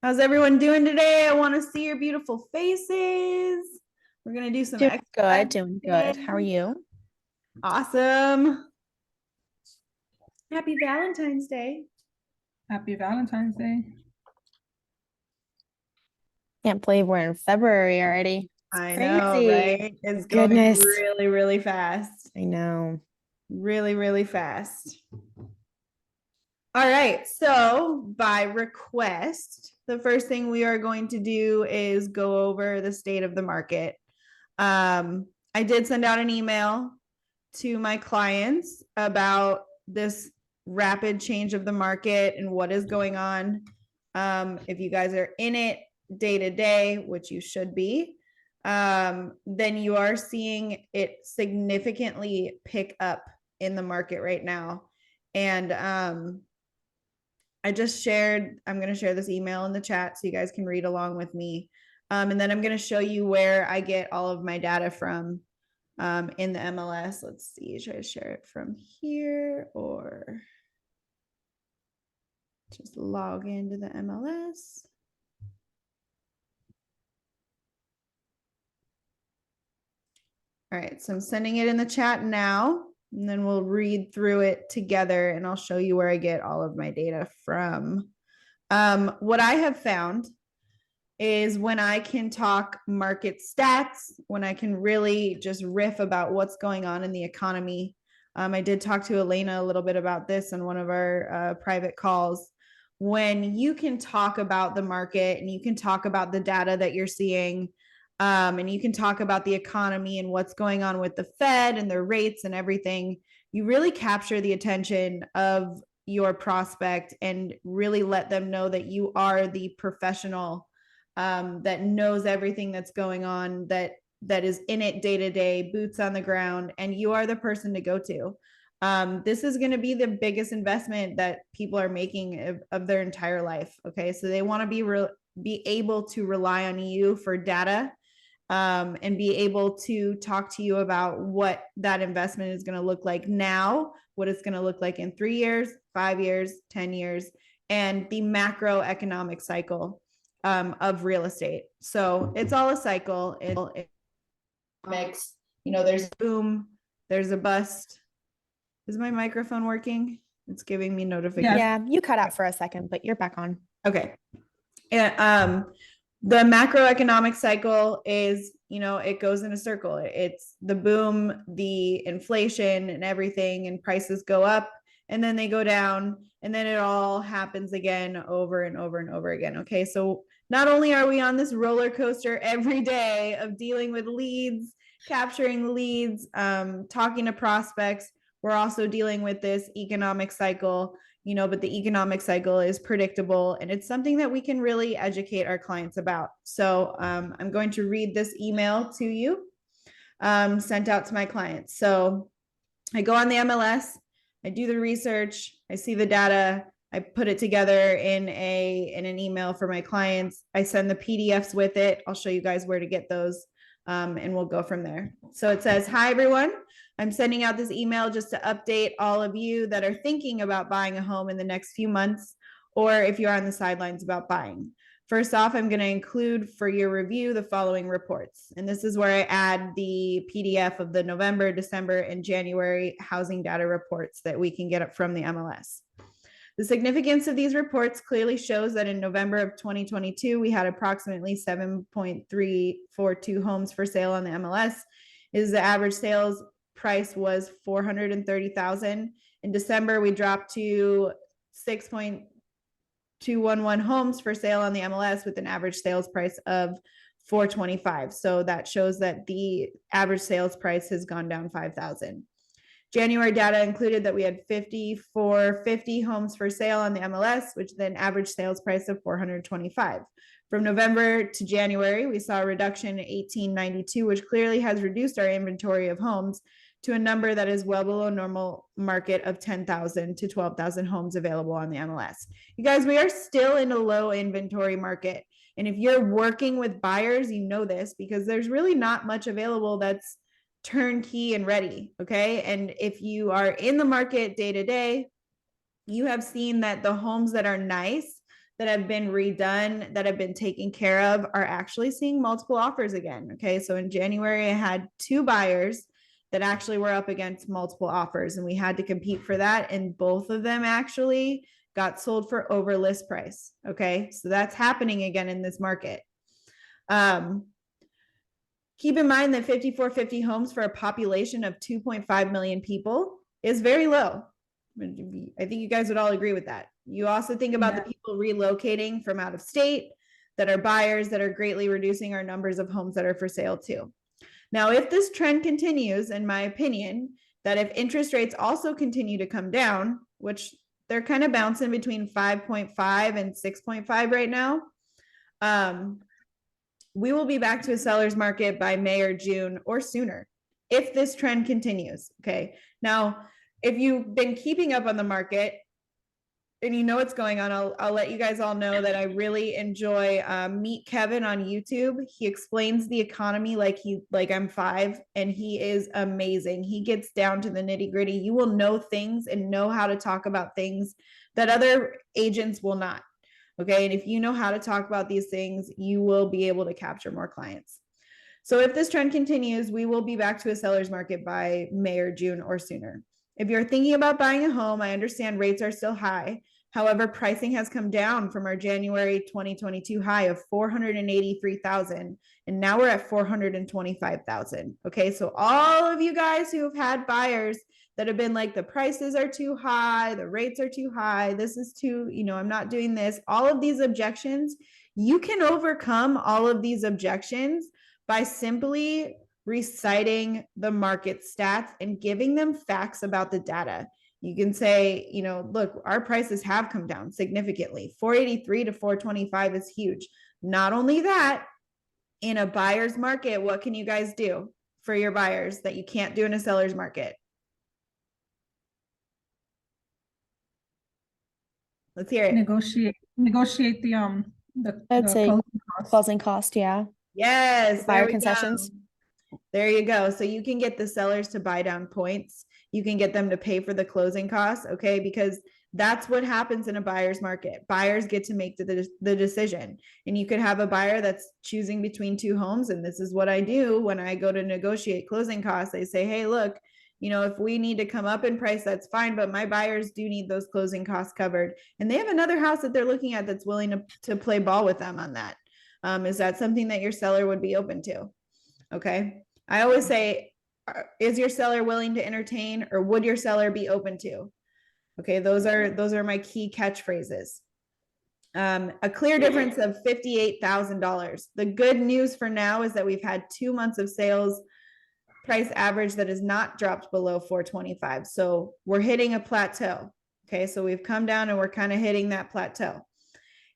How's everyone doing today? I want to see your beautiful faces. We're going to do some Doing good. How are you? Awesome. Happy Valentine's Day. Happy Valentine's Day. Can't believe we're in February already. I know, right? It's going really, really fast. I know. Really, really fast. All right. So by request, the first thing we are going to do is go over the state of the market. I did send out an email to my clients about this rapid change of the market and what is going on. If you guys are in it day to day, which you should be, then you are seeing it significantly pick up in the market right now. And I just shared, I'm going to share this email in the chat so you guys can read along with me. And then I'm going to show you where I get all of my data from in the MLS. Let's see, should I share it from here or just log into the MLS? All right, so I'm sending it in the chat now, and then we'll read through it together and I'll show you where I get all of my data from. What I have found is when I can talk market stats, when I can really just riff about what's going on in the economy. I did talk to Elena a little bit about this on one of our private calls. When you can talk about the market and you can talk about the data that you're seeing, and you can talk about the economy and what's going on with the Fed and their rates and everything, you really capture the attention of your prospect and really let them know that you are the professional that knows everything that's going on, that is in it day to day, boots on the ground, and you are the person to go to. This is going to be the biggest investment that people are making of their entire life. Okay, so they want to be able to rely on you for data, and be able to talk to you about what that investment is going to look like now, what it's going to look like in 3 years, 5 years, 10 years, and the macroeconomic cycle of real estate. So it's all a cycle. It mix, there's a boom, there's a bust. Is my microphone working? It's giving me notifications. Yeah, you cut out for a second, but you're back on. Okay. And the macroeconomic cycle is, it goes in a circle. It's the boom, the inflation and everything, and prices go up and then they go down, and then it all happens again over and over and over again. Okay, so not only are we on this roller coaster every day of dealing with leads, capturing leads, talking to prospects, we're also dealing with this economic cycle, but the economic cycle is predictable and it's something that we can really educate our clients about. So I'm going to read this email to you, sent out to my clients. So I go on the MLS, I do the research, I see the data, I put it together in an email for my clients. I send the PDFs with it. I'll show you guys where to get those, and we'll go from there. So it says, hi, everyone. I'm sending out this email just to update all of you that are thinking about buying a home in the next few months, or if you're on the sidelines about buying. First off, I'm going to include for your review the following reports. And this is where I add the PDF of the November, December, and January housing data reports that we can get up from the MLS. The significance of these reports clearly shows that in November of 2022, we had approximately 7.342 homes for sale on the MLS. The average sales price was $430,000. In December, we dropped to 6.211 homes for sale on the MLS with an average sales price of $425,000. So that shows that the average sales price has gone down $5,000. January data included that we had 50 homes for sale on the MLS, which then average sales price of $425,000. From November to January, we saw a reduction in 1892, which clearly has reduced our inventory of homes to a number that is well below normal market of 10,000 to 12,000 homes available on the MLS. You guys, we are still in a low inventory market. And if you're working with buyers, you know this because there's really not much available that's turnkey and ready. Okay. And if you are in the market day to day, you have seen that the homes that are nice, that have been redone, that have been taken care of, are actually seeing multiple offers again. Okay, so in January, I had 2 buyers that actually were up against multiple offers, and we had to compete for that. And both of them actually got sold for over list price. Okay, so that's happening again in this market. Keep in mind that 5,450 homes for a population of 2.5 million people is very low. I think you guys would all agree with that. You also think about the people relocating from out of state that are buyers, that are greatly reducing our numbers of homes that are for sale too. Now, if this trend continues, in my opinion, that if interest rates also continue to come down, which they're kind of bouncing between 5.5 and 6.5 right now, we will be back to a seller's market by May or June or sooner if this trend continues. Okay. Now, if you've been keeping up on the market and you know what's going on, I'll let you guys all know that I really enjoy Meet Kevin on YouTube. He explains the economy like I'm 5, and he is amazing. He gets down to the nitty gritty. You will know things and know how to talk about things that other agents will not. Okay. And if you know how to talk about these things, you will be able to capture more clients. So if this trend continues, we will be back to a seller's market by May or June or sooner. If you're thinking about buying a home, I understand rates are still high. However, pricing has come down from our January 2022 high of 483,000, and now we're at 425,000. Okay, so all of you guys who have had buyers that have been like, the prices are too high, the rates are too high, this is too, I'm not doing this, all of these objections, you can overcome all of these objections by simply reciting the market stats and giving them facts about the data. You can say, look, our prices have come down significantly. 483 to 425 is huge. Not only that, in a buyer's market, what can you guys do for your buyers that you can't do in a seller's market? Let's hear it. Negotiate the I'd say closing costs. closing cost, yeah. Yes, Buyer there we concessions. go. There you go. So you can get the sellers to buy down points. You can get them to pay for the closing costs, okay? Because that's what happens in a buyer's market. Buyers get to make the decision. And you could have a buyer that's choosing between 2 homes. And this is what I do when I go to negotiate closing costs. I say, hey, look, if we need to come up in price, that's fine. But my buyers do need those closing costs covered. And they have another house that they're looking at that's willing to play ball with them on that. Is that something that your seller would be open to? Okay. I always say, is your seller willing to entertain, or would your seller be open to? Okay. Those are my key catchphrases. A clear difference of $58,000. The good news for now is that we've had 2 months of sales price average that has not dropped below 425. So we're hitting a plateau. Okay. So we've come down and we're kind of hitting that plateau.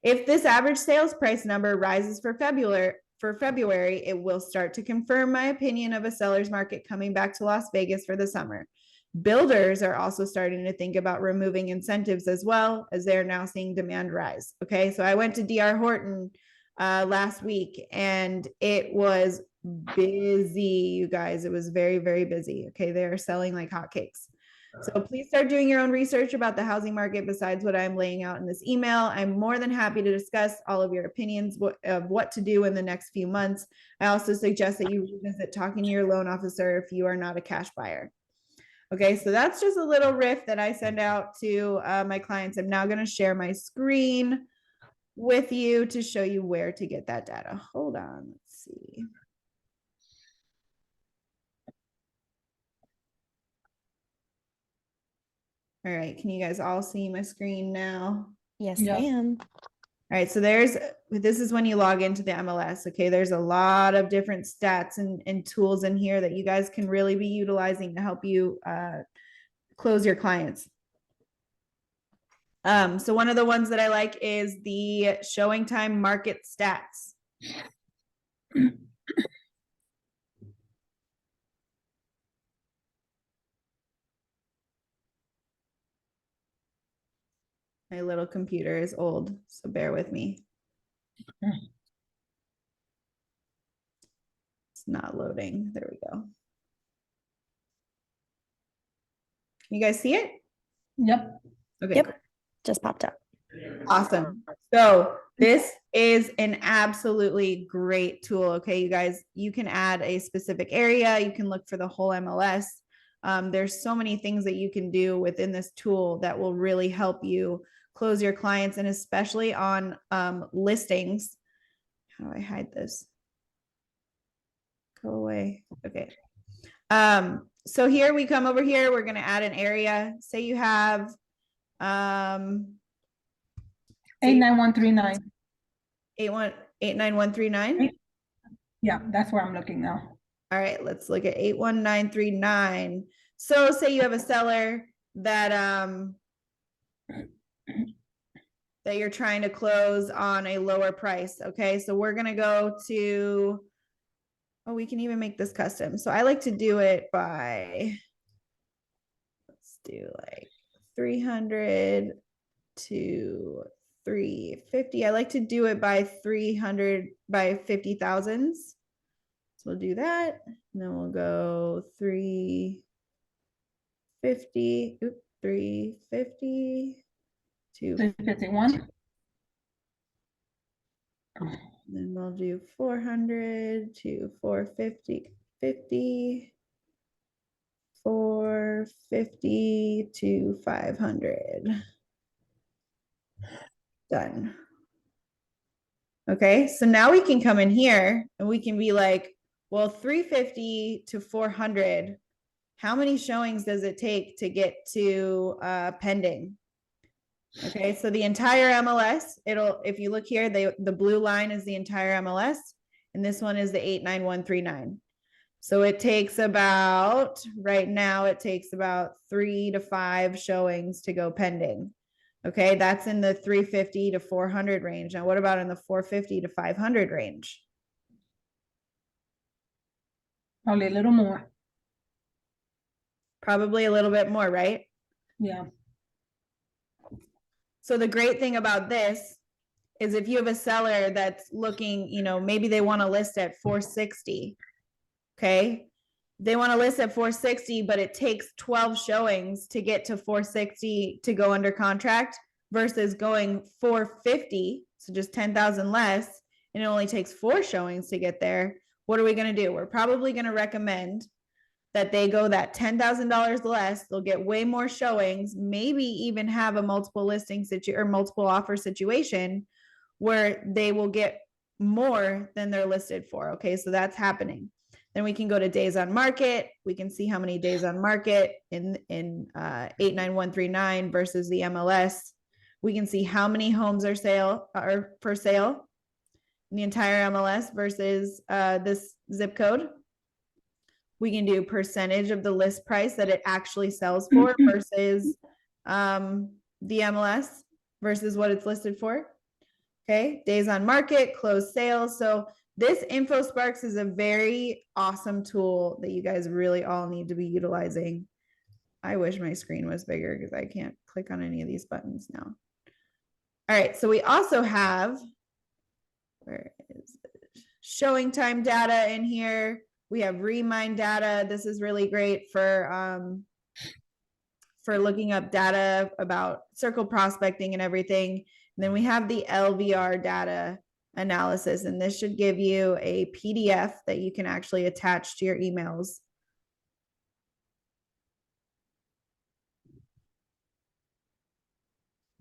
If this average sales price number rises for February, it will start to confirm my opinion of a seller's market coming back to Las Vegas for the summer. Builders are also starting to think about removing incentives as well, as they're now seeing demand rise. Okay, so I went to DR Horton last week, and it was busy, you guys. It was very, very busy. Okay, they are selling like hotcakes. So please start doing your own research about the housing market besides what I'm laying out in this email. I'm more than happy to discuss all of your opinions of what to do in the next few months. I also suggest that you revisit talking to your loan officer if you are not a cash buyer. Okay, so that's just a little riff that I send out to my clients. I'm now going to share my screen with you to show you where to get that data. Hold on, let's see. All right, can you guys all see my screen now? Yes, Yeah. ma'am. All right, so this is when you log into the MLS. Okay, there's a lot of different stats and tools in here that you guys can really be utilizing to help you close your clients. So one of the ones that I like is the showing time market stats. My little computer is old, so bear with me. It's not loading. There we go. You guys see it? Yep. Okay. Yep. Cool. just popped up. Awesome. So this is an absolutely great tool. Okay, you guys, you can add a specific area. You can look for the whole MLS. There's so many things that you can do within this tool that will really help you close your clients, and especially on listings. How do I hide this? Go away. Okay. So here we come over here. We're going to add an area. Say you have 89139. 89139. Yeah, that's where I'm looking now. All right, let's look at 81939. So say you have a seller that that you're trying to close on a lower price. Okay, so we're gonna go to, oh, we can even make this custom. So I like to do it by, let's do like 300 to 350. I like to do it by 300 by 50,000s. So we'll do that. And then we'll go 350, 350 to 351. then we'll do 400 to 450, 50, 450 to 500. Done. Okay, so now we can come in here and we can be like, well, 350 to 400, how many showings does it take to get to pending? Okay, so the entire MLS, it'll, if you look here, the blue line is the entire MLS, and this one is the 89139. So it takes about, right now, it takes about 3 to 5 showings to go pending. Okay, that's in the 350 to 400 range. Now, what about in the 450 to 500 range? Probably a little more. Probably a little bit more, right? Yeah. So the great thing about this is if you have a seller that's looking, maybe they want to list at 460. Okay. They want to list at 460, but it takes 12 showings to get to 460 to go under contract versus going 450. So just 10,000 less, and it only takes 4 showings to get there. What are we going to do? We're probably going to recommend that they go that $10,000 less. They'll get way more showings, maybe even have a multiple listing or multiple offer situation where they will get more than they're listed for. Okay, so that's happening. Then we can go to days on market. We can see how many days on market in 89139 versus the MLS. We can see how many homes are for sale in the entire MLS versus this zip code. We can do percentage of the list price that it actually sells for versus the MLS versus what it's listed for. Okay, days on market, closed sales. So this InfoSparks is a very awesome tool that you guys really all need to be utilizing. I wish my screen was bigger because I can't click on any of these buttons now. All right, so we also have, where is it? Showing time data in here. We have Remind data. This is really great for looking up data about circle prospecting and everything. And then we have the LVR data analysis, and this should give you a PDF that you can actually attach to your emails.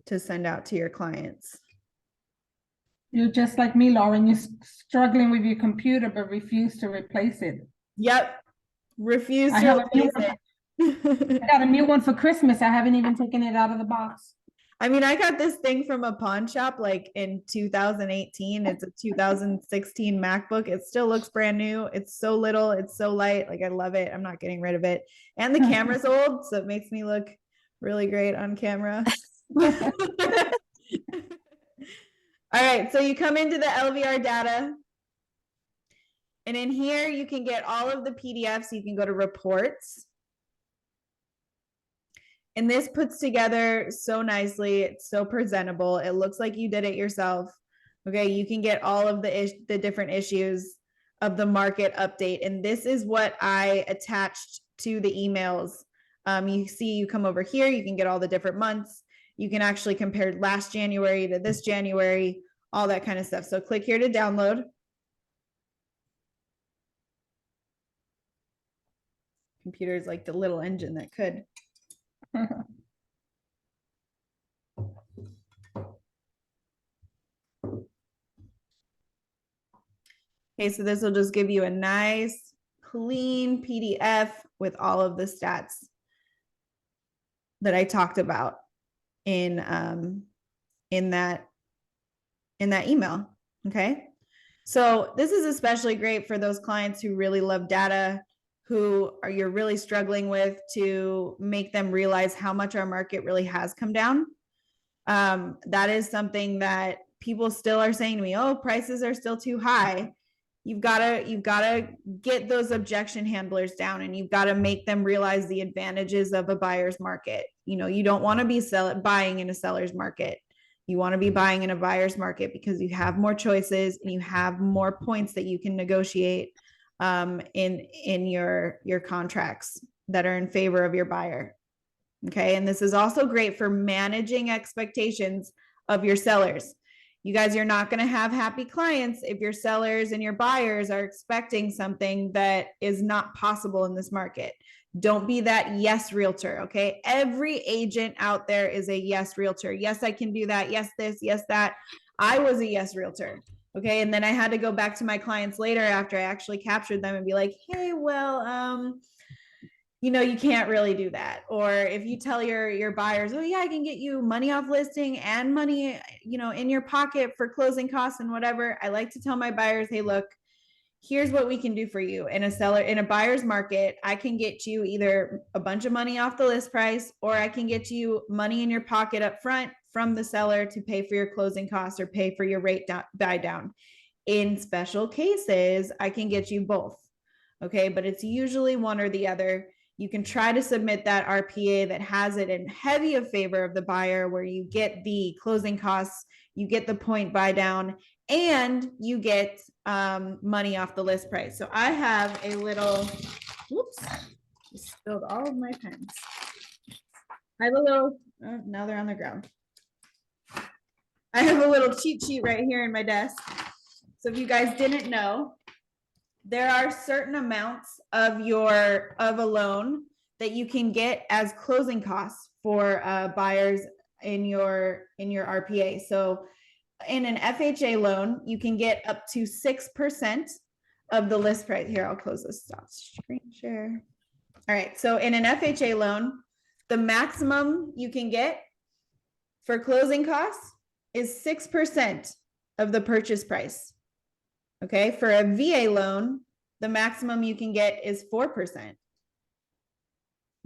To send out to your clients. You're just like me, Lauren. You're struggling with your computer, but refuse to replace it. Yep. Refuse I to have replace it. I got a new one for Christmas. I haven't even taken it out of the box. I mean, I got this thing from a pawn shop like in 2018. It's a 2016 MacBook. It still looks brand new. It's so little. It's so light. Like, I love it. I'm not getting rid of it. And the camera's old, so it makes me look really great on camera. All right, so you come into the LVR data, and in here you can get all of the PDFs. You can go to reports, and this puts together so nicely. It's so presentable. It looks like you did it yourself. Okay, you can get all of the different issues of the market update, and this is what I attached to the emails. You see, you come over here, you can get all the different months. You can actually compare last January to this January, all that kind of stuff. So click here to download. Computer is like the little engine that could. Okay, so this will just give you a nice, clean PDF with all of the stats that I talked about in that email. Okay. So this is especially great for those clients who really love data, you're really struggling with to make them realize how much our market really has come down. That is something that people still are saying to me, oh, prices are still too high. You've got to get those objection handlers down, and you've got to make them realize the advantages of a buyer's market. You don't want to be buying in a seller's market. You want to be buying in a buyer's market because you have more choices and you have more points that you can negotiate in your contracts that are in favor of your buyer. Okay. And this is also great for managing expectations of your sellers. You guys, you're not going to have happy clients if your sellers and your buyers are expecting something that is not possible in this market. Don't be that yes realtor. Okay. Every agent out there is a yes realtor. Yes, I can do that. Yes, this, yes, that. I was a yes realtor. Okay. And then I had to go back to my clients later after I actually captured them and be like, hey, well, you can't really do that. Or if you tell your buyers, oh yeah, I can get you money off listing and money, in your pocket for closing costs and whatever. I like to tell my buyers, hey, look, here's what we can do for you. In a buyer's market, I can get you either a bunch of money off the list price, or I can get you money in your pocket up front from the seller to pay for your closing costs or pay for your rate buy down. In special cases, I can get you both. Okay, but it's usually one or the other. You can try to submit that RPA that has it in heavy of favor of the buyer, where you get the closing costs, you get the point buy down, and you get money off the list price. So I have a little, whoops, just spilled all of my pens. I have a little, oh, now they're on the ground. I have a little cheat sheet right here in my desk. So if you guys didn't know, there are certain amounts of a loan that you can get as closing costs for buyers in your RPA. So in an FHA loan, you can get up to 6% of the list price. Here, I'll close this, stop screen share. All right, so in an FHA loan, the maximum you can get for closing costs is 6% of the purchase price. Okay, for a VA loan, the maximum you can get is 4%.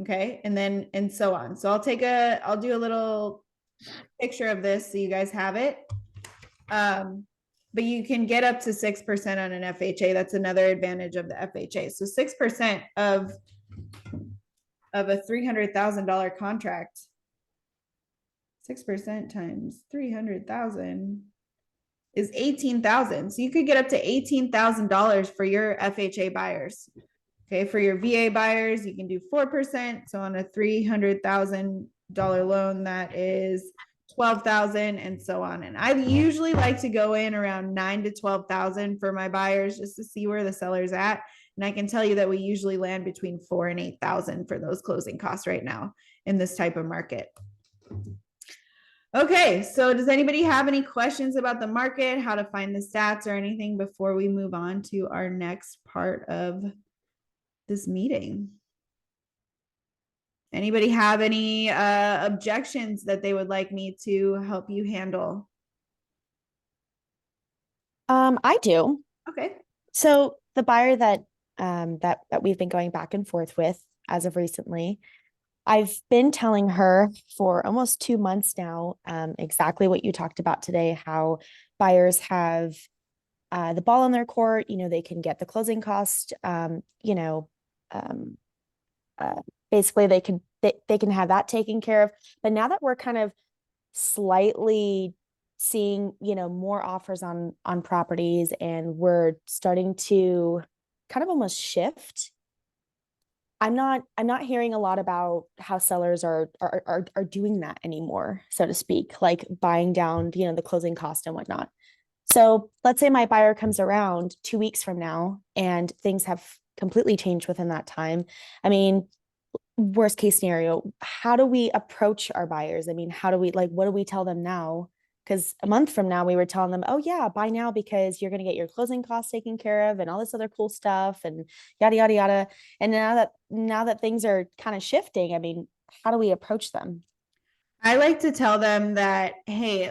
Okay, and so on. So I'll do a little picture of this so you guys have it. But you can get up to 6% on an FHA. That's another advantage of the FHA. So 6% of a $300,000 contract, 6% times 300,000 is 18,000. So you could get up to $18,000 for your FHA buyers. Okay, for your VA buyers, you can do 4%. So on a $300,000 loan, that is 12,000 and so on. And I usually like to go in around 9 to 12,000 for my buyers just to see where the seller's at. And I can tell you that we usually land between 4 and 8,000 for those closing costs right now in this type of market. Okay, so does anybody have any questions about the market, how to find the stats or anything before we move on to our next part of this meeting? Anybody have any objections that they would like me to help you handle? I do. Okay. So the buyer that we've been going back and forth with as of recently, I've been telling her for almost 2 months now, exactly what you talked about today, how buyers have the ball in their court. They can get the closing cost, basically they can have that taken care of. But now that we're kind of slightly seeing, more offers on properties, and we're starting to kind of almost shift I'm not hearing a lot about how sellers are doing that anymore, so to speak, like buying down, the closing cost and whatnot. So let's say my buyer comes around 2 weeks from now and things have completely changed within that time. I mean, worst case scenario, how do we approach our buyers? I mean, how do we, like, what do we tell them now? Because a month from now, we were telling them, oh, yeah, buy now because you're going to get your closing costs taken care of and all this other cool stuff and yada, yada, yada. And now that things are kind of shifting, I mean, how do we approach them? I like to tell them that, hey,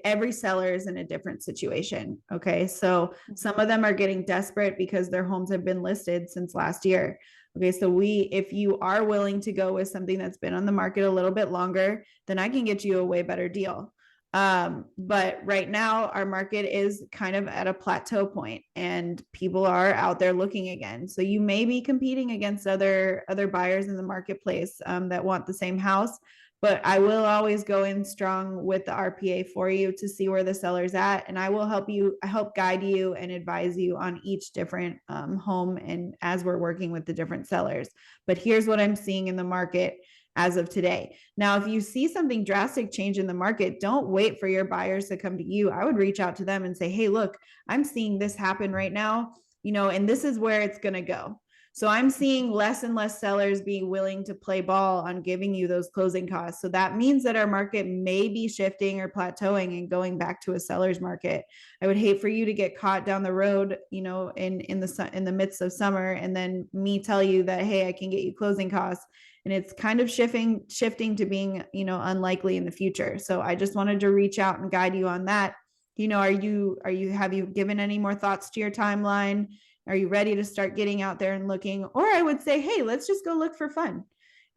every seller is in a different situation. Okay. So some of them are getting desperate because their homes have been listed since last year. Okay. So if you are willing to go with something that's been on the market a little bit longer, then I can get you a way better deal. But right now our market is kind of at a plateau point and people are out there looking again. So you may be competing against other buyers in the marketplace that want the same house. But I will always go in strong with the RPA for you to see where the seller's at. And I will help guide you and advise you on each different home and as we're working with the different sellers. But here's what I'm seeing in the market as of today. Now, if you see something drastic change in the market, don't wait for your buyers to come to you. I would reach out to them and say, hey, look, I'm seeing this happen right now, and this is where it's going to go. So I'm seeing less and less sellers being willing to play ball on giving you those closing costs. So that means that our market may be shifting or plateauing and going back to a seller's market. I would hate for you to get caught down the road, in the midst of summer, and then me tell you that, hey, I can get you closing costs, and it's kind of shifting to being, unlikely in the future. So I just wanted to reach out and guide you on that. Have you given any more thoughts to your timeline? Are you ready to start getting out there and looking? Or I would say, hey, let's just go look for fun.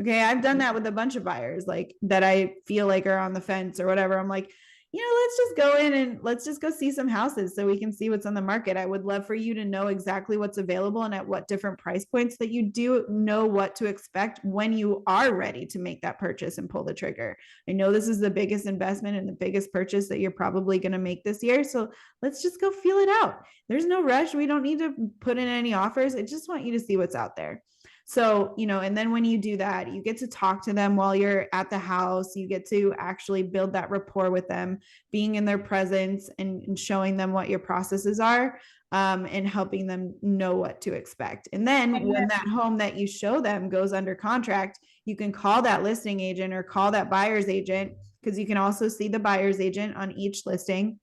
Okay. I've done that with a bunch of buyers like that I feel like are on the fence or whatever. I'm like, let's just go in and let's just go see some houses so we can see what's on the market. I would love for you to know exactly what's available and at what different price points that you do know what to expect when you are ready to make that purchase and pull the trigger. I know this is the biggest investment and the biggest purchase that you're probably going to make this year. So let's just go feel it out. There's no rush. We don't need to put in any offers. I just want you to see what's out there. So, and then when you do that, you get to talk to them while you're at the house. You get to actually build that rapport with them, being in their presence and showing them what your processes are, and helping them know what to expect. And then when that home that you show them goes under contract, you can call that listing agent or call that buyer's agent, because you can also see the buyer's agent on each listing.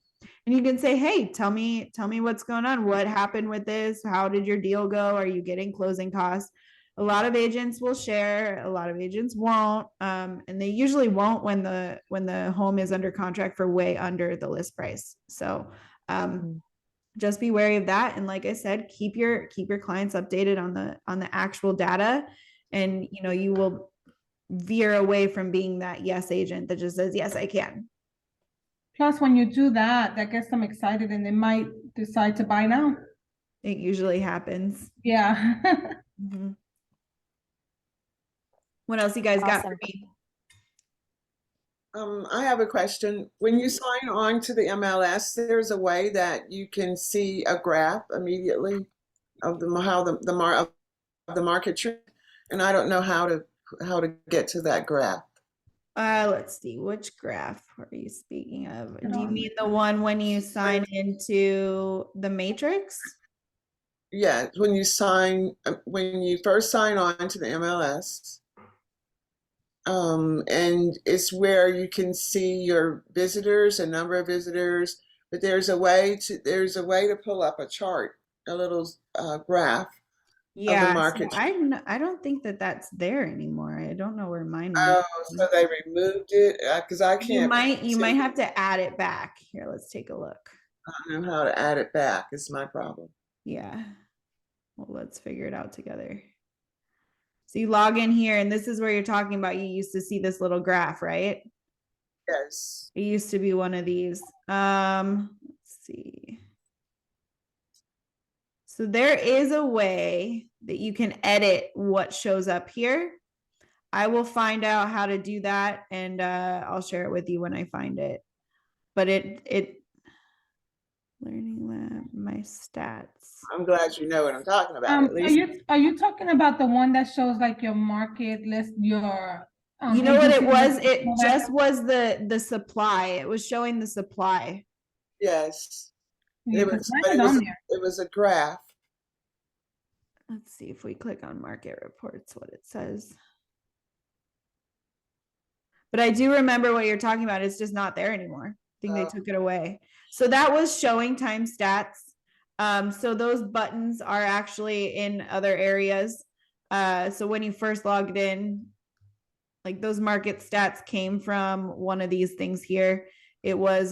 And you can say, hey, tell me what's going on. What happened with this? How did your deal go? Are you getting closing costs? A lot of agents will share, a lot of agents won't. And they usually won't when the home is under contract for way under the list price. So just be wary of that. And like I said, keep your clients updated on the actual data. And you will veer away from being that yes agent that just says, yes, I can. Plus, when you do that, that gets them excited and they might decide to buy now. It usually happens. Yeah. Mm-hmm. What else you guys got for me? I have a question. When you sign on to the MLS, there's a way that you can see a graph immediately of the market trend, and I don't know how to get to that graph. Let's see, which graph are you speaking of? Do you mean the one when you sign into the matrix? Yeah, when you first sign on to the MLS, and it's where you can see your visitors, a number of visitors, but there's a way to pull up a chart, a little graph of the market. So I don't think that that's there anymore. I don't know where mine went. Oh, so they removed it because I can't. You might have to add it back. Here, let's take a look. I don't know how to add it back. Is my problem. Yeah. Well, let's figure it out together. So you log in here, and this is where you're talking about. You used to see this little graph, right? Yes. It used to be one of these. Let's see. So there is a way that you can edit what shows up here. I will find out how to do that, and I'll share it with you when I find it. But it Learning Lab my stats. I'm glad you know what I'm talking about, at least. Are you talking about the one that shows like your market list, your You know what it agency was? list, It all that just stuff? was the supply. It was showing the supply. Yes. Yeah, It 'cause was, mine but is on there. it was a graph. Let's see if we click on market reports, what it says. But I do remember what you're talking about. It's just not there anymore. I think they Oh. took it away. So that was showing time stats. So those buttons are actually in other areas. So when you first logged in, like those market stats came from one of these things here. It was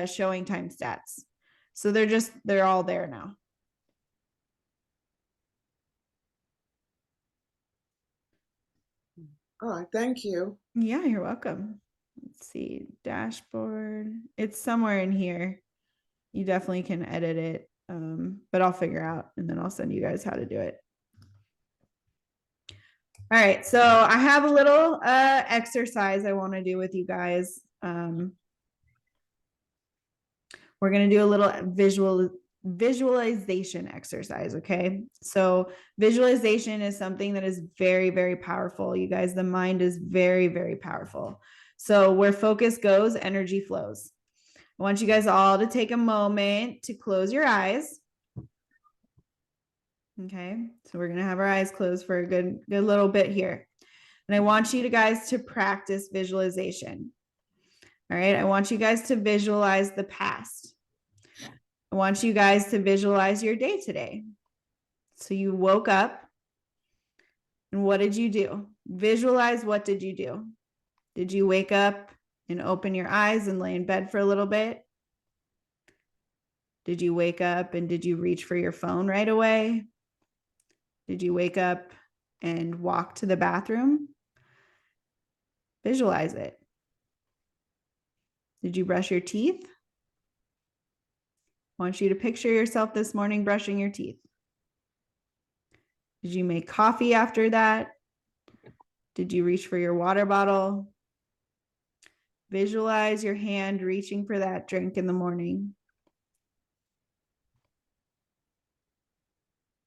showing time stats. So they're all there now. All right, thank you. Yeah, you're welcome. Let's see, dashboard. It's somewhere in here. You definitely can edit it, but I'll figure out and then I'll send you guys how to do it. All right, so I have a little exercise I want to do with you guys. We're going to do a little visualization exercise, okay? So visualization is something that is very, very powerful. You guys, the mind is very, very powerful. So where focus goes, energy flows. I want you guys all to take a moment to close your eyes. Okay, so we're gonna have our eyes closed for a good little bit here. And I want you guys to practice visualization. All right, I want you guys to visualize the past. I want you guys to visualize your day today. So you woke up, and what did you do? Visualize, what did you do? Did you wake up and open your eyes and lay in bed for a little bit? Did you wake up and did you reach for your phone right away? Did you wake up and walk to the bathroom? Visualize it. Did you brush your teeth? I want you to picture yourself this morning brushing your teeth. Did you make coffee after that? Did you reach for your water bottle? Visualize your hand reaching for that drink in the morning.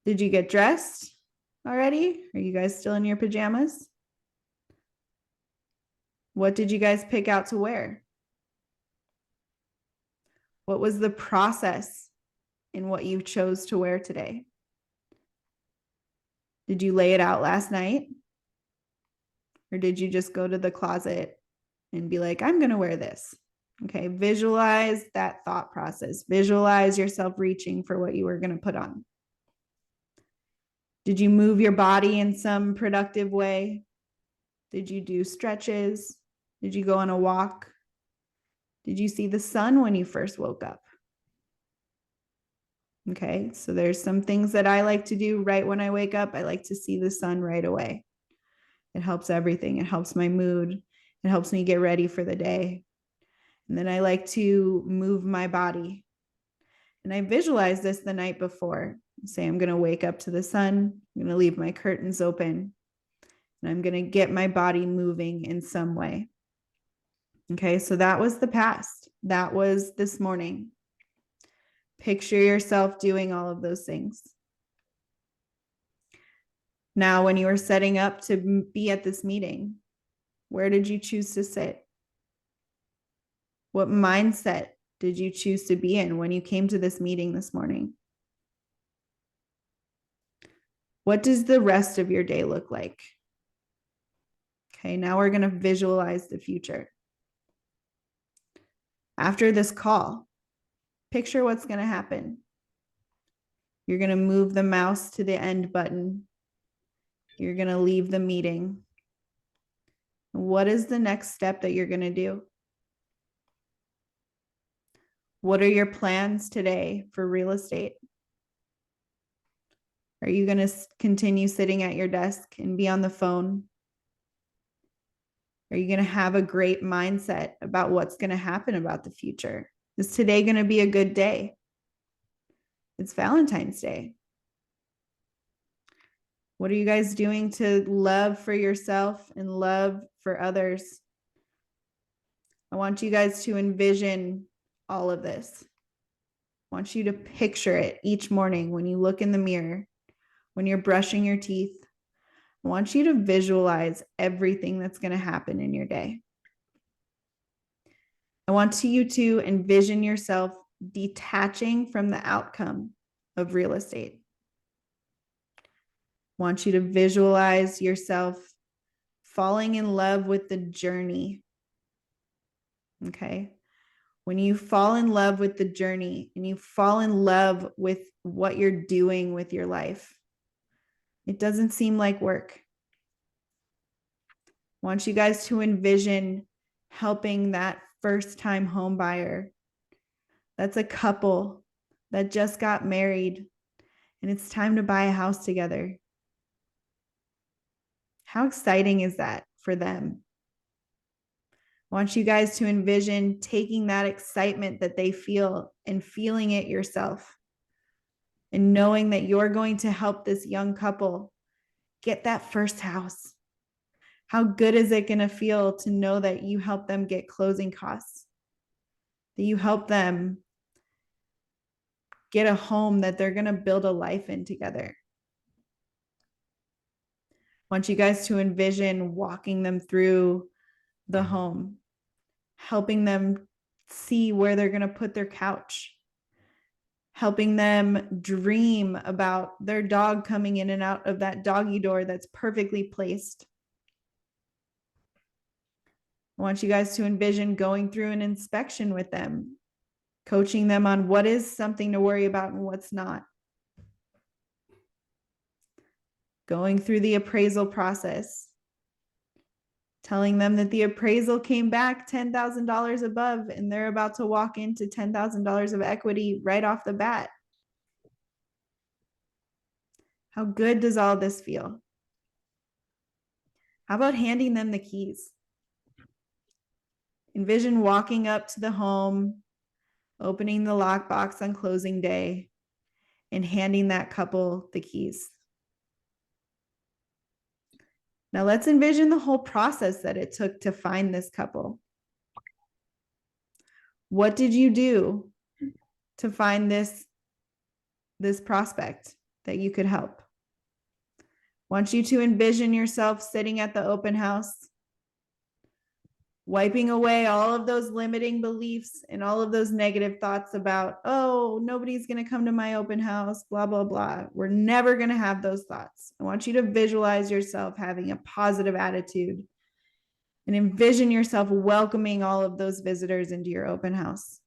Did you get dressed already? Are you guys still in your pajamas? What did you guys pick out to wear? What was the process in what you chose to wear today? Did you lay it out last night? Or did you just go to the closet and be like, I'm going to wear this? Okay, visualize that thought process. Visualize yourself reaching for what you were going to put on. Did you move your body in some productive way? Did you do stretches? Did you go on a walk? Did you see the sun when you first woke up? Okay, so there's some things that I like to do right when I wake up. I like to see the sun right away. It helps everything. It helps my mood. It helps me get ready for the day. And then I like to move my body. And I visualize this the night before. Say I'm going to wake up to the sun. I'm going to leave my curtains open. And I'm going to get my body moving in some way. Okay, so that was the past. That was this morning. Picture yourself doing all of those things. Now, when you were setting up to be at this meeting, where did you choose to sit? What mindset did you choose to be in when you came to this meeting this morning? What does the rest of your day look like? Okay, now we're going to visualize the future. After this call, picture what's going to happen. You're going to move the mouse to the end button. You're going to leave the meeting. What is the next step that you're going to do? What are your plans today for real estate? Are you going to continue sitting at your desk and be on the phone? Are you going to have a great mindset about what's going to happen about the future? Is today going to be a good day? It's Valentine's Day. What are you guys doing to love for yourself and love for others? I want you guys to envision all of this. I want you to picture it each morning when you look in the mirror, when you're brushing your teeth. I want you to visualize everything that's going to happen in your day. I want you to envision yourself detaching from the outcome of real estate. I want you to visualize yourself falling in love with the journey. Okay. When you fall in love with the journey and you fall in love with what you're doing with your life, it doesn't seem like work. I want you guys to envision helping that first-time home buyer. That's a couple that just got married and it's time to buy a house together. How exciting is that for them? I want you guys to envision taking that excitement that they feel and feeling it yourself, and knowing that you're going to help this young couple get that first house. How good is it going to feel to know that you help them get closing costs, that you help them get a home that they're going to build a life in together? I want you guys to envision walking them through the home, helping them see where they're going to put their couch, helping them dream about their dog coming in and out of that doggy door that's perfectly placed. I want you guys to envision going through an inspection with them, coaching them on what is something to worry about and what's not. Going through the appraisal process, telling them that the appraisal came back $10,000 above and they're about to walk into $10,000 of equity right off the bat. How good does all this feel? How about handing them the keys? Envision walking up to the home, opening the lockbox on closing day, and handing that couple the keys. Now let's envision the whole process that it took to find this couple. What did you do to find this prospect that you could help? I want you to envision yourself sitting at the open house, wiping away all of those limiting beliefs and all of those negative thoughts about, oh, nobody's going to come to my open house, blah, blah, blah. We're never going to have those thoughts. I want you to visualize yourself having a positive attitude and envision yourself welcoming all of those visitors into your open house.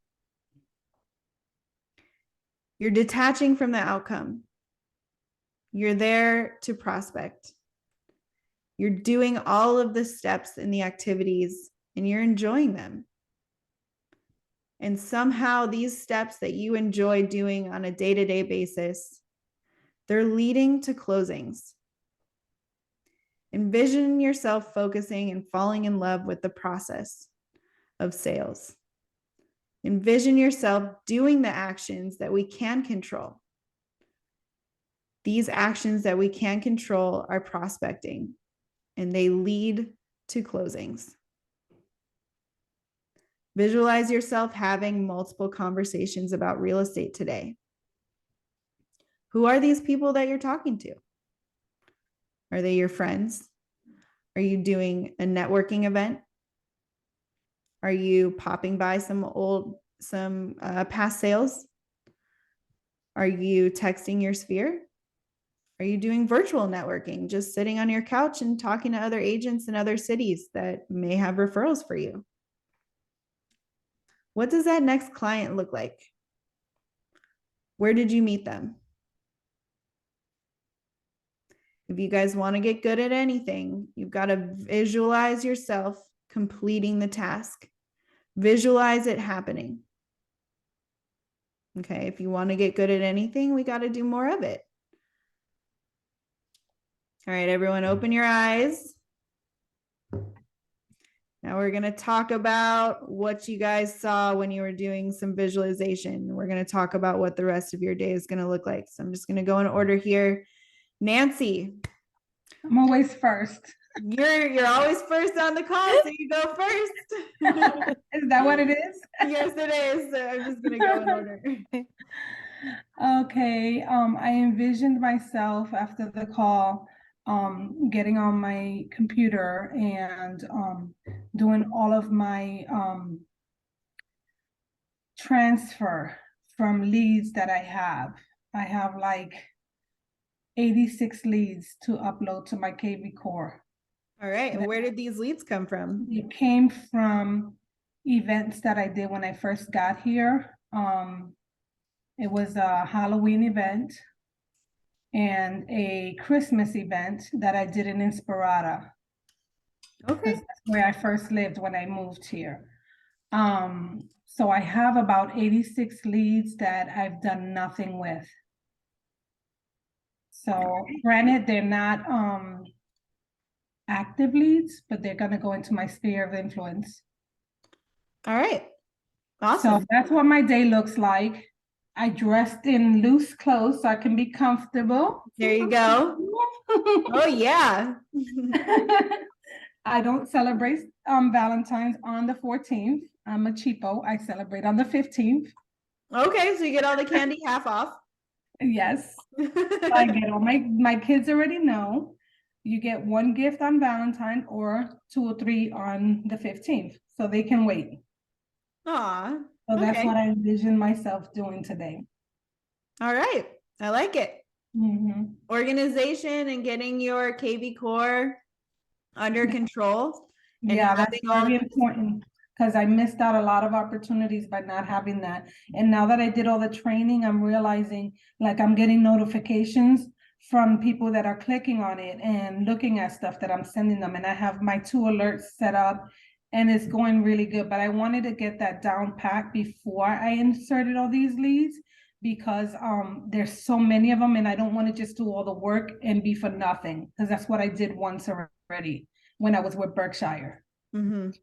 You're detaching from the outcome. You're there to prospect. You're doing all of the steps and the activities and you're enjoying them. And somehow these steps that you enjoy doing on a day-to-day basis, they're leading to closings. Envision yourself focusing and falling in love with the process of sales. Envision yourself doing the actions that we can control. These actions that we can control are prospecting, and they lead to closings. Visualize yourself having multiple conversations about real estate today. Who are these people that you're talking to? Are they your friends? Are you doing a networking event? Are you popping by some past sales? Are you texting your sphere? Are you doing virtual networking, just sitting on your couch and talking to other agents in other cities that may have referrals for you? What does that next client look like? Where did you meet them? If you guys want to get good at anything, you've got to visualize yourself completing the task. Visualize it happening. Okay, if you want to get good at anything, we got to do more of it. All right, everyone, open your eyes. Now we're going to talk about what you guys saw when you were doing some visualization. We're going to talk about what the rest of your day is going to look like. So I'm just going to go in order here. Nancy. I'm always first. You're always first on the call, so you go first. Is that what it is? Yes, it is. So I'm just going to go in order. Okay, I envisioned myself after the call, getting on my computer and doing all of my transfer from leads that I have. I have like 86 leads to upload to my KV Core. All right. And where did these leads come from? It came from events that I did when I first got here. It was a Halloween event and a Christmas event that I did in Inspirata. Okay. Because that's where I first lived when I moved here. So I have about 86 leads that I've done nothing with. So granted, they're not active leads, but they're gonna go into my sphere of influence. All right. So Awesome. that's what my day looks like. I dressed in loose clothes so I can be comfortable. There you go. Oh, yeah. I don't celebrate Valentine's on the 14th. I'm a cheapo. I celebrate on the 15th. Okay. So you get all the candy half off. Yes. I get all my kids already know. You get one gift on Valentine or 2 or 3 on the 15th. So they can wait. Aw. So that's Okay. what I envision myself doing today. All right. I like it. Mhm. Organization and getting your KV core under control. And Yeah, that's having all very of this- important because I missed out a lot of opportunities by not having that. And now that I did all the training, I'm realizing like I'm getting notifications from people that are clicking on it and looking at stuff that I'm sending them. And I have my 2 alerts set up and it's going really good. But I wanted to get that down pat before I inserted all these leads because there's so many of them and I don't want to just do all the work and be for nothing because that's what I did once already when I was with Berkshire. Mhm.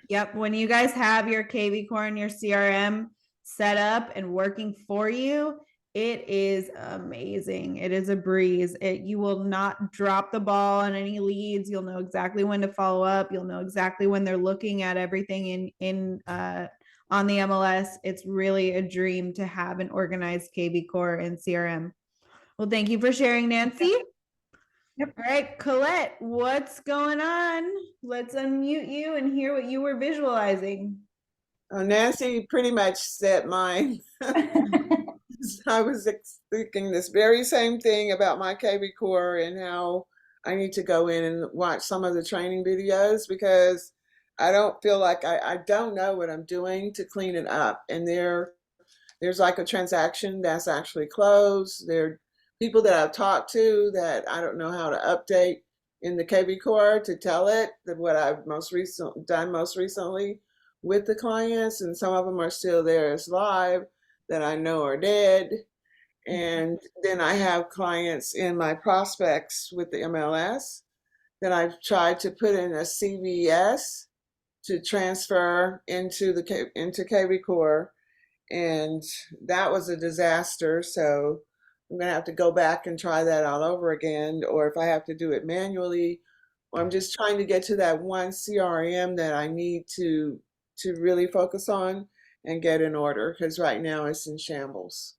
Yep. When you guys have your KV core and your CRM set up and working for you, it is amazing. It is a breeze. You will not drop the ball on any leads. You'll know exactly when to follow up. You'll know exactly when they're looking at everything on the MLS. It's really a dream to have an organized KV core and CRM. Well, thank you for sharing, Nancy. Yep. All right, Colette, what's going on? Let's unmute you and hear what you were visualizing. Nancy pretty much said mine. I was thinking this very same thing about my KB Core and how I need to go in and watch some of the training videos because I don't feel like I don't know what I'm doing to clean it up. And there's like a transaction that's actually closed. There are people that I've talked to that I don't know how to update in the KB Core to tell it that what I've done most recently with the clients, and some of them are still there as live that I know are dead. And then I have clients in my prospects with the MLS that I've tried to put in a CVS to transfer into KB Core, and that was a disaster. So I'm gonna have to go back and try that all over again, or if I have to do it manually, or I'm just trying to get to that one CRM that I need to really focus on and get in order because right now it's in shambles.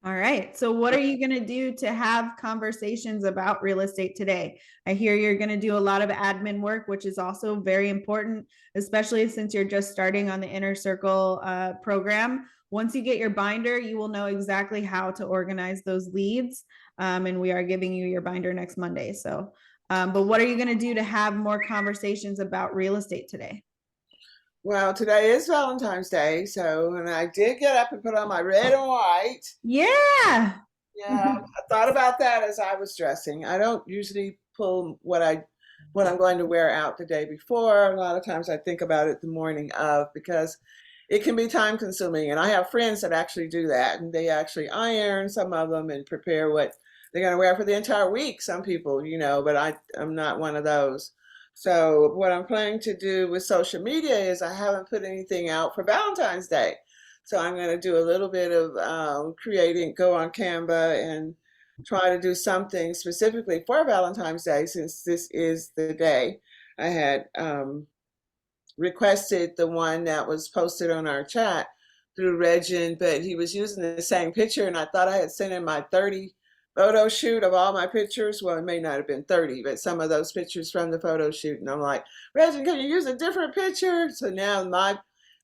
All right. So, what are you going to do to have conversations about real estate today? I hear you're going to do a lot of admin work, which is also very important, especially since you're just starting on the Inner Circle program. Once you get your binder, you will know exactly how to organize those leads. And we are giving you your binder next Monday. So, but what are you going to do to have more conversations about real estate today? Well, today is Valentine's Day, and I did get up and put on my red and white. Yeah. Yeah, I thought about that as I was dressing. I don't usually pull what I'm going to wear out the day before. A lot of times I think about it the morning of because it can be time consuming. And I have friends that actually do that, and they actually iron some of them and prepare what they're going to wear for the entire week. Some people, but I'm not one of those. So what I'm planning to do with social media is I haven't put anything out for Valentine's Day. So I'm going to do a little bit of go on Canva and try to do something specifically for Valentine's Day since this is the day. I had requested the one that was posted on our chat through Regin, but he was using the same picture, and I thought I had sent him my 30 photo shoot of all my pictures. Well, it may not have been 30, but some of those pictures from the photo shoot. And I'm like, Regin, can you use a different picture? So now my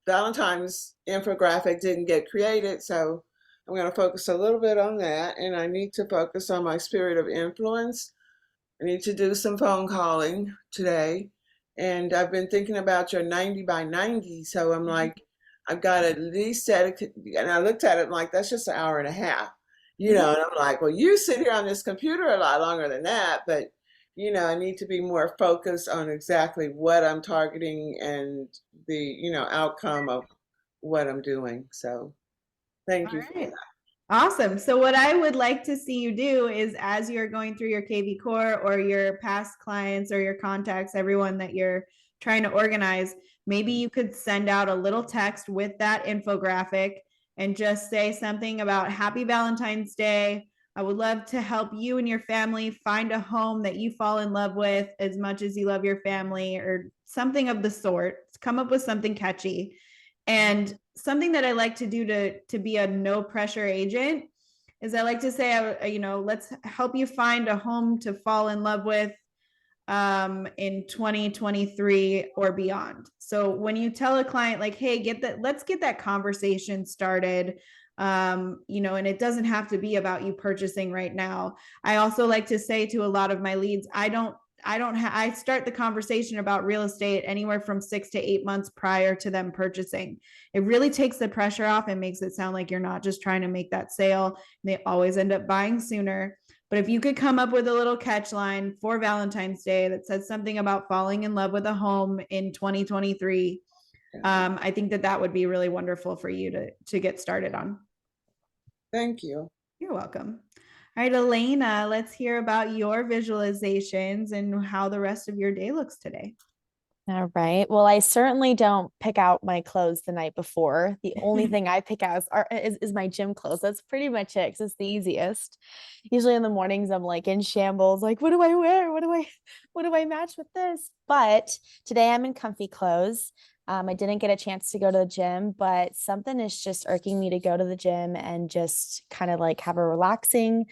Valentine's infographic didn't get created. So I'm going to focus a little bit on that. And I need to focus on my spirit of influence. I need to do some phone calling today. And I've been thinking about your 90 by 90. So I'm like, I've got at least and I looked at it, I'm like, that's just an hour and a half, and I'm like, well, you sit here on this computer a lot longer than that, but I need to be more focused on exactly what I'm targeting and the, outcome of what I'm doing. So thank All you for right. that. Awesome. So what I would like to see you do is, as you're going through your KV Core or your past clients or your contacts, everyone that you're trying to organize, maybe you could send out a little text with that infographic and just say something about Happy Valentine's Day. I would love to help you and your family find a home that you fall in love with as much as you love your family, or something of the sort. Come up with something catchy. And something that I like to do to be a no pressure agent is I like to say, let's help you find a home to fall in love with in 2023 or beyond. So when you tell a client like, hey, let's get that conversation started, and it doesn't have to be about you purchasing right now. I also like to say to a lot of my leads, I start the conversation about real estate anywhere from 6 to 8 months prior to them purchasing. It really takes the pressure off and makes it sound like you're not just trying to make that sale. They always end up buying sooner. But if you could come up with a little catch line for Valentine's Day that says something about falling in love with a home in 2023, I think that would be really wonderful for you to get started on. Thank you. You're welcome. All right, Elena, let's hear about your visualizations and how the rest of your day looks today. All right. Well, I certainly don't pick out my clothes the night before. The only thing I pick out is my gym clothes. That's pretty much it, because it's the easiest. Usually in the mornings, I'm like in shambles, like, what do I wear? What do I match with this? But today I'm in comfy clothes. I didn't get a chance to go to the gym, but something is just irking me to go to the gym and just kind of like have a relaxing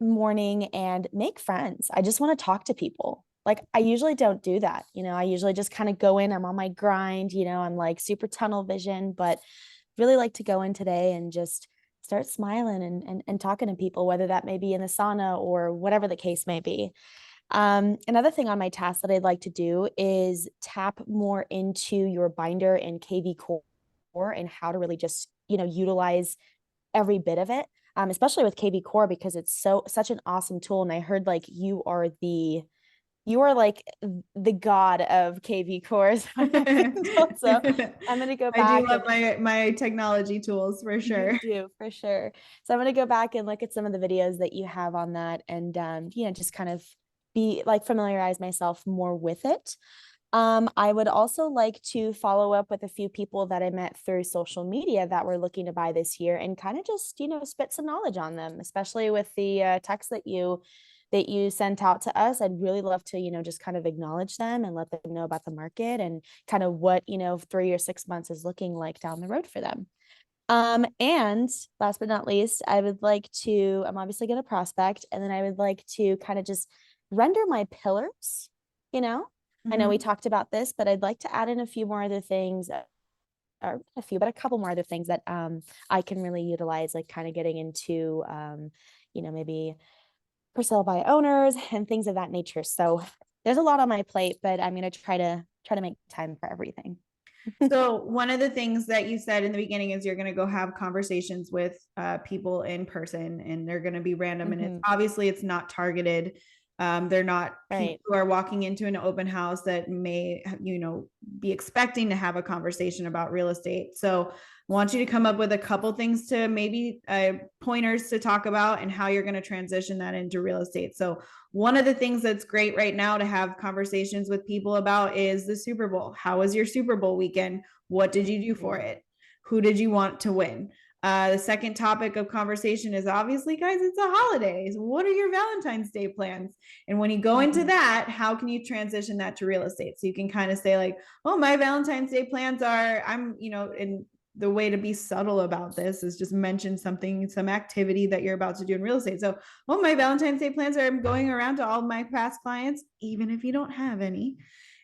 morning and make friends. I just want to talk to people. Like, I usually don't do that. I usually just kind of go in, I'm on my grind, I'm like super tunnel vision, but really like to go in today and just start smiling and talking to people, whether that may be in the sauna or whatever the case may be. Another thing on my task that I'd like to do is tap more into your binder and KV Core and how to really just, utilize every bit of it. Especially with KV Core, because it's such an awesome tool. And I heard like you are like the god of KV cores. So I'm going to go back. I do love my technology tools for sure. You do, for sure. So I'm going to go back and look at some of the videos that you have on that and, just kind of familiarize myself more with it. I would also like to follow up with a few people that I met through social media that were looking to buy this year and kind of just, spit some knowledge on them, especially with the text that you sent out to us. I'd really love to, just kind of acknowledge them and let them know about the market and kind of what, 3 or 6 months is looking like down the road for them. And last but not least, I'm obviously going to prospect, and then I would like to kind of just render my pillars, I know we talked about this, but I'd like to add in a few more other things, or a couple more other things that I can really utilize, like kind of getting into, maybe for sale by owners and things of that nature. So there's a lot on my plate, but I'm going to try to make time for everything. So one of the things that you said in the beginning is you're going to go have conversations with people in person, and they're going to be random. And it's not targeted. They're not people who are walking into an open house that may, be expecting to have a conversation about real estate. So I want you to come up with a couple things to maybe pointers to talk about and how you're going to transition that into real estate. So one of the things that's great right now to have conversations with people about is the Super Bowl. How was your Super Bowl weekend? What did you do for it? Who did you want to win? The second topic of conversation is obviously, guys, it's a holiday. So what are your Valentine's Day plans? And when you go into that, how can you transition that to real estate? So you can kind of say like, oh, my Valentine's Day plans are, I'm, and the way to be subtle about this is just mention something, some activity that you're about to do in real estate. So, oh, my Valentine's Day plans are going around to all my past clients, even if you don't have any,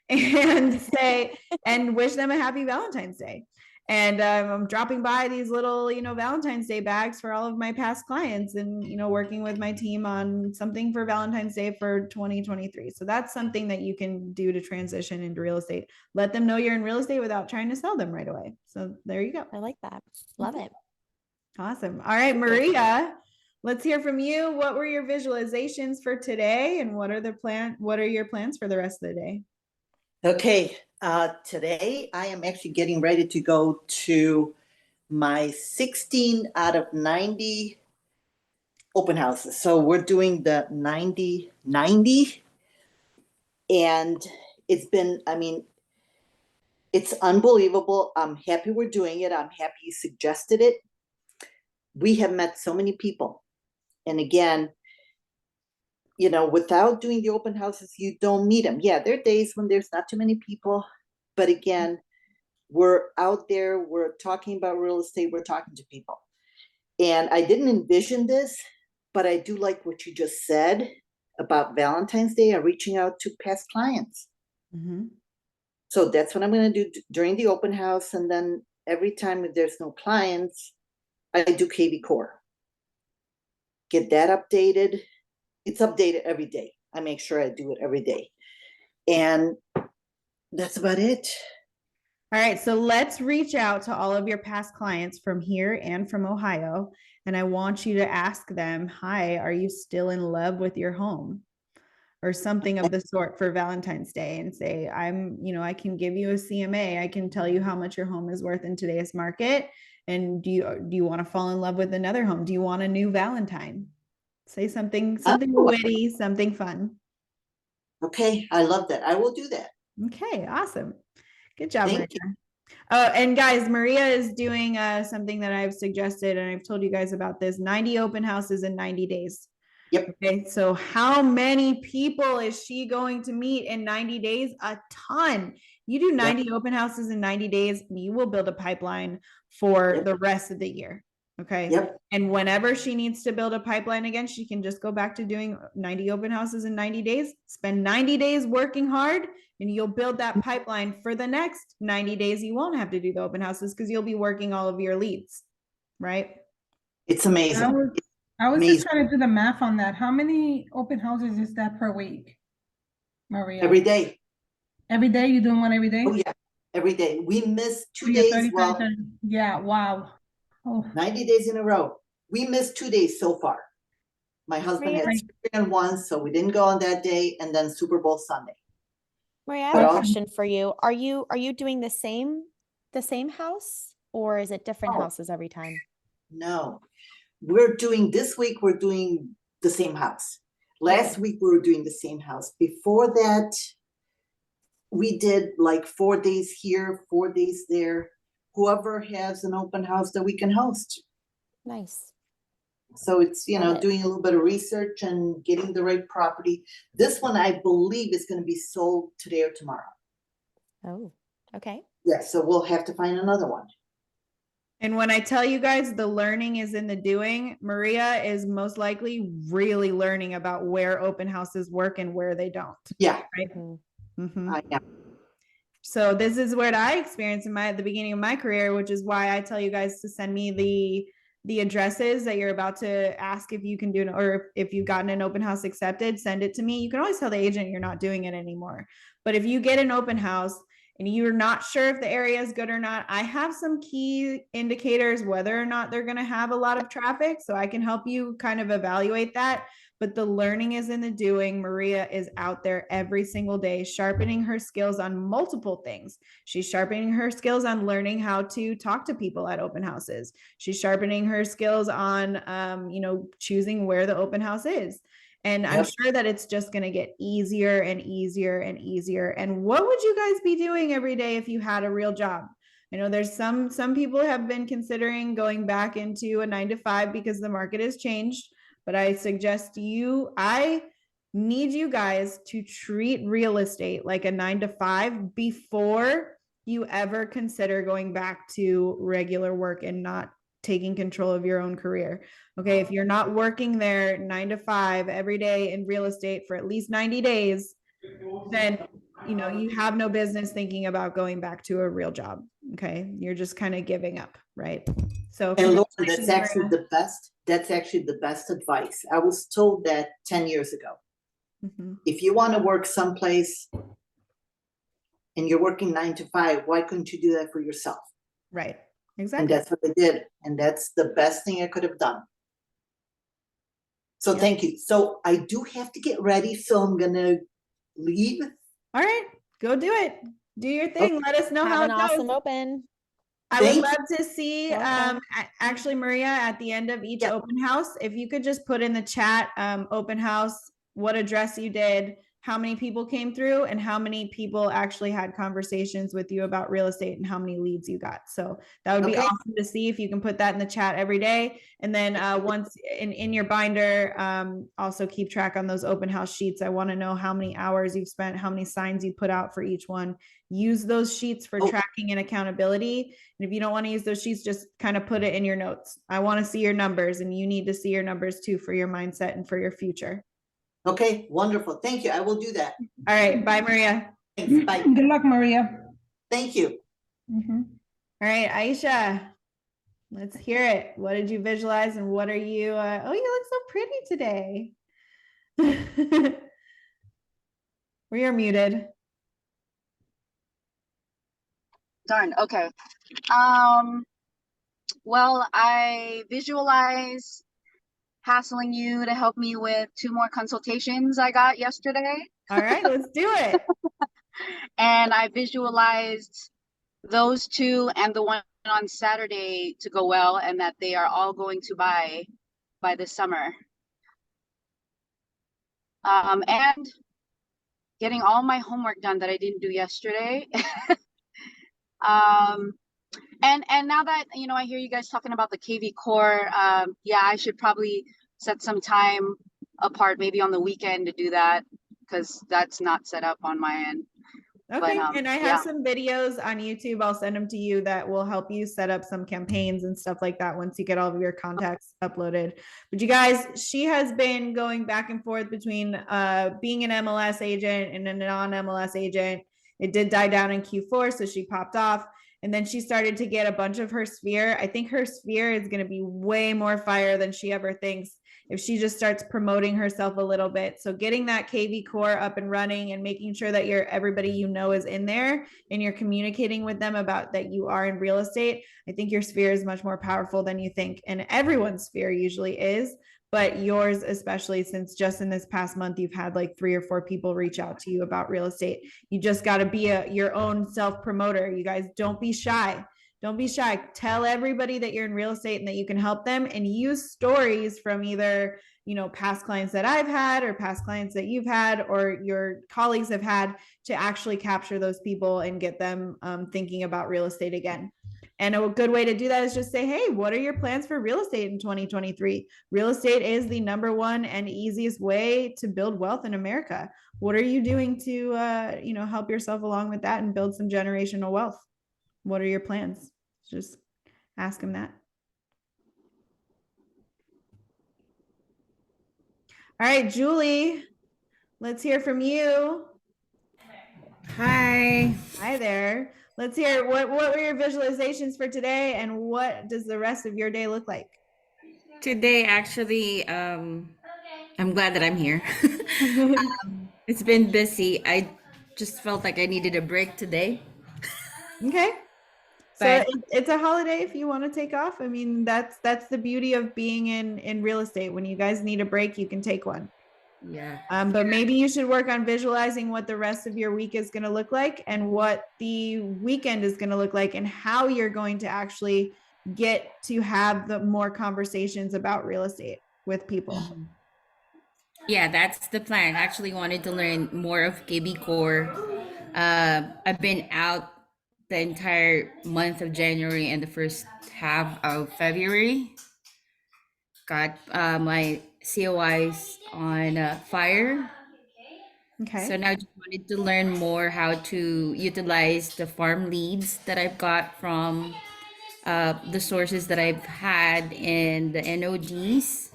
and say, and wish them a happy Valentine's Day. And I'm dropping by these little, Valentine's Day bags for all of my past clients and, working with my team on something for Valentine's Day for 2023. So that's something that you can do to transition into real estate. Let them know you're in real estate without trying to sell them right away. So there you go. I like that. Love it. Awesome. All right, Maria, let's hear from you. What were your visualizations for today? And what are your plans for the rest of the day? Okay, today I am actually getting ready to go to my 16 out of 90 open houses. So we're doing the 90, and it's been, it's unbelievable. I'm happy we're doing it. I'm happy you suggested it. We have met so many people. And again, without doing the open houses, you don't meet them. Yeah, there are days when there's not too many people, but again, we're out there, we're talking about real estate, we're talking to people. And I didn't envision this, but I do like what you just said about Valentine's Day and reaching out to past clients. Mm-hmm. So that's what I'm going to do during the open house. And then every time there's no clients, I do KV Core. Get that updated. It's updated every day. I make sure I do it every day. And that's about it. All right, so let's reach out to all of your past clients from here and from Ohio. And I want you to ask them, hi, are you still in love with your home? Or something of the sort for Valentine's Day, and say, I can give you a CMA. I can tell you how much your home is worth in today's market. And do you want to fall in love with another home? Do you want a new Valentine? Say something witty, something fun. Okay, I love that. I will do that. Okay, awesome. Good job, Thank Maria. you. Oh, and guys, Maria is doing something that I've suggested, and I've told you guys about this: 90 open houses in 90 days. Yep. Okay, so how many people is she going to meet in 90 days? A ton. You do 90 open houses in 90 days, and you will build a pipeline for the rest of the year. Okay. Yep. And whenever she needs to build a pipeline again, she can just go back to doing 90 open houses in 90 days, spend 90 days working hard, and you'll build that pipeline for the next 90 days. You won't have to do the open houses because you'll be working all of your leads, right? It's amazing. I was just trying to do the math on that. How many open houses is that per week, Maria? Every day. Every day? You doing one every day? Oh, yeah. Every day. We missed 2 Yeah, days. 35, Well, 30. Yeah, wow. Oh. 90 days in a row. We missed 2 days so far. My husband had Maria? surgery on one, so we didn't go on that day, and then Super Bowl Sunday. Maria, I have But a also- question for you. Are you doing the same house, or is it different Oh. houses every time? No. This week, we're doing the same house. Last Okay. week, we were doing the same house. Before that, we did like 4 days here, 4 days there. Whoever has an open house that we can host. Nice. So it's, Love it. doing a little bit of research and getting the right property. This one, I believe, is going to be sold today or tomorrow. Oh, okay. Yeah, so we'll have to find another one. And when I tell you guys the learning is in the doing, Maria is most likely really learning about where open houses work and where they don't. Yeah, Right? Mhm. Mm-hmm. I am. So this is what I experienced at the beginning of my career, which is why I tell you guys to send me the addresses that you're about to ask if you can do it, or if you've gotten an open house accepted, send it to me. You can always tell the agent you're not doing it anymore. But if you get an open house and you're not sure if the area is good or not, I have some key indicators whether or not they're going to have a lot of traffic. So I can help you kind of evaluate that. But the learning is in the doing. Maria is out there every single day, sharpening her skills on multiple things. She's sharpening her skills on learning how to talk to people at open houses. She's sharpening her skills on, choosing where the open house is. And I'm sure that it's just going to get easier and easier and easier. And what would you guys be doing every day if you had a real job? I know there's some people have been considering going back into a 9-to-5 because the market has changed. But I suggest I need you guys to treat real estate like a 9-to-5 before you ever consider going back to regular work and not taking control of your own career. Okay, if you're not working there 9 to 5 every day in real estate for at least 90 days, then you have no business thinking about going back to a real job. Okay, you're just kind of giving up, right? So And Lauren, congratulations, that's actually the best advice. I was told that 10 years ago. Mhm. If you want to work someplace and you're working 9 to 5, why couldn't you do that for yourself? Right, And exactly. that's what I did. And that's the best thing I could have done. So Yeah. thank you. So I do have to get ready. So I'm going to leave. All right, go do it. Do your thing. Let us know Have how an it goes. awesome open. I would Thank love to see, Welcome. actually, Maria, at the end of each Yep. open house, if you could just put in the chat, open house, what address you did, how many people came through, and how many people actually had conversations with you about real estate and how many leads you got. So that would be Okay. awesome to see if you can put that in the chat every day. And then once in your binder, also keep track on those open house sheets. I want to know how many hours you've spent, how many signs you put out for each one. Use those sheets for tracking and accountability. And if you don't want to use those sheets, just kind of put it in your notes. I want to see your numbers, and you need to see your numbers too for your mindset and for your future. Okay, wonderful. Thank you. I will do that. All right. Bye, Maria. Thanks. Bye. Good luck, Maria. Thank you. All right, Aisha, let's hear it. What did you visualize, and what are you? Oh, you look so pretty today. We are muted. Darn. Okay. Well, I visualize hassling you to help me with 2 more consultations I got yesterday. All right, let's do it. And I visualized those 2 and the one on Saturday to go well, and that they are all going to buy by this summer. And getting all my homework done that I didn't do yesterday. And now that I hear you guys talking about the KV core, yeah, I should probably set some time apart, maybe on the weekend, to do that, because that's not set up on my end. Okay, But, and I have yeah. some videos on YouTube. I'll send them to you that will help you set up some campaigns and stuff like that once you get all of your contacts uploaded. But you guys, she has been going back and forth between being an MLS agent and a non-MLS agent. It did die down in Q4, so she popped off. And then she started to get a bunch of her sphere. I think her sphere is going to be way more fire than she ever thinks if she just starts promoting herself a little bit. So getting that KV core up and running and making sure that everybody is in there and you're communicating with them about that you are in real estate. I think your sphere is much more powerful than you think. And everyone's sphere usually is, but yours, especially since just in this past month, you've had like 3 or 4 people reach out to you about real estate. You just got to be your own self-promoter. You guys, don't be shy. Don't be shy. Tell everybody that you're in real estate and that you can help them, and use stories from either, past clients that I've had or past clients that you've had or your colleagues have had to actually capture those people and get them thinking about real estate again. And a good way to do that is just say, hey, what are your plans for real estate in 2023? Real estate is the #1 and easiest way to build wealth in America. What are you doing to, help yourself along with that and build some generational wealth? What are your plans? Just ask them that. All right, Julie, let's hear from you. Hi. Hi there. Let's hear what were your visualizations for today, and what does the rest of your day look like? Today, actually, I'm glad that I'm here. It's been busy. I just felt like I needed a break today. Okay. So But it's a holiday if you want to take off. I mean, that's the beauty of being in real estate. When you guys need a break, you can take one. yeah, But maybe you should work on visualizing what the rest of your week is going to look like, and what the weekend is going to look like, and how you're going to actually get to have the more conversations about real estate with people. yeah, that's the plan. I actually wanted to learn more of KB Core. I've been out the entire month of January and the first half of February. Got my COIs on fire. Okay. So now I just wanted to learn more how to utilize the farm leads that I've got from the sources that I've had in the NODs,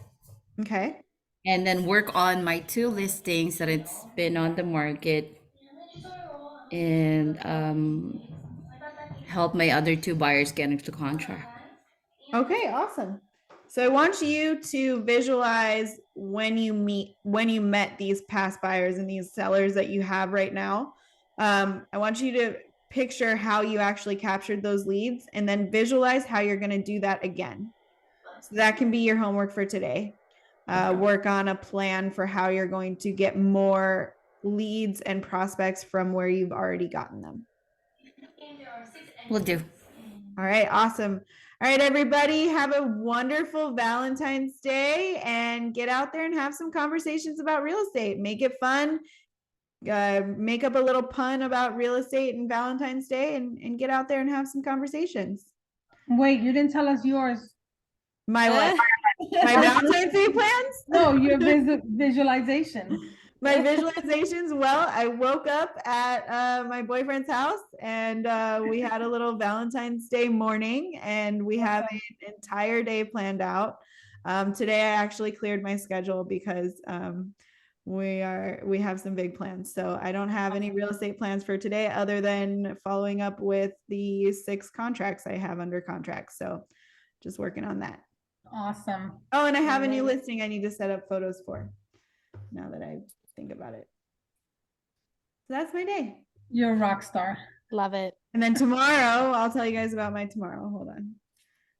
Okay. and then work on my 2 listings that it's been on the market, and help my other 2 buyers get into contract. Okay, awesome. So I want you to visualize when you met these past buyers and these sellers that you have right now. I want you to picture how you actually captured those leads and then visualize how you're going to do that again. So that can be your homework for today. Work on a plan for how you're going to get more leads and prospects from where you've already gotten them. Will do. All right, awesome. All right, everybody, have a wonderful Valentine's Day and get out there and have some conversations about real estate. Make it fun. Make up a little pun about real estate and Valentine's Day and get out there and have some conversations. Wait, you didn't tell us yours. My what? My Valentine's Day plans? No, your visualization. My visualizations, well, I woke up at my boyfriend's house and we had a little Valentine's Day morning and we have an entire day planned out. Today I actually cleared my schedule because we have some big plans. So I don't have any real estate plans for today other than following up with the 6 contracts I have under contract. So just working on that. Awesome. Oh, and I have a new listing I need to set up photos for now that I think about it. So that's my day. You're a rock star. Love it. And then tomorrow, I'll tell you guys about my tomorrow. Hold on.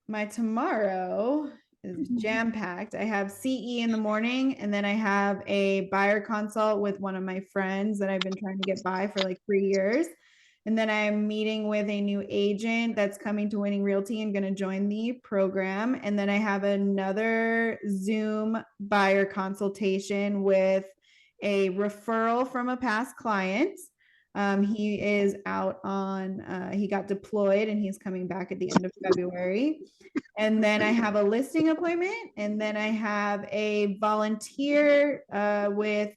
My tomorrow is jam-packed. I have CE in the morning, and then I have a buyer consult with one of my friends that I've been trying to get by for like 3 years. And then I'm meeting with a new agent that's coming to Winning Realty and going to join the program. And then I have another Zoom buyer consultation with a referral from a past client. He is out on, he got deployed and he's coming back at the end of February. And then I have a listing appointment, and then I have a volunteer with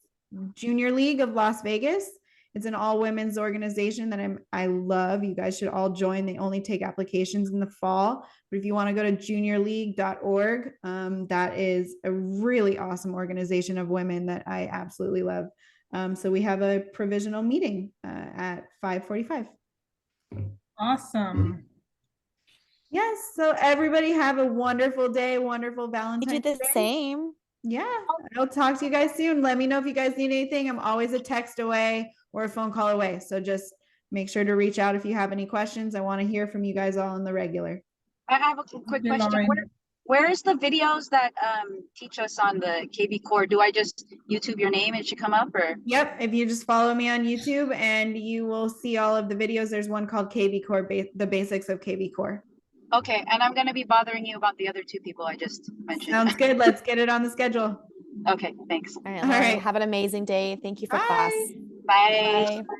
Junior League of Las Vegas. It's an all women's organization that I love. You guys should all join. They only take applications in the fall. But if you want to go to juniorleague.org, that is a really awesome organization of women that I absolutely love. So we have a provisional meeting at 5:45. Awesome. Yes. So everybody have a wonderful day, wonderful You Valentine's do the Day. same. Yeah. I'll talk to you guys soon. Let me know if you guys need anything. I'm always a text away or a phone call away. So just make sure to reach out if you have any questions. I want to hear from you guys all on the regular. I have a quick you, question. Lauren. Where's the videos that teach us on the KB core? Do I just YouTube your name and it should come up, or? Yep. If you just follow me on YouTube and you will see all of the videos. There's one called KB Core, the basics of KB Core. Okay, and I'm gonna be bothering you about the other 2 people I just mentioned. Sounds good. Let's get it on the schedule. Okay, thanks. All right, All Lauren, right. have an amazing day. Thank you for Bye. class. Bye. Bye.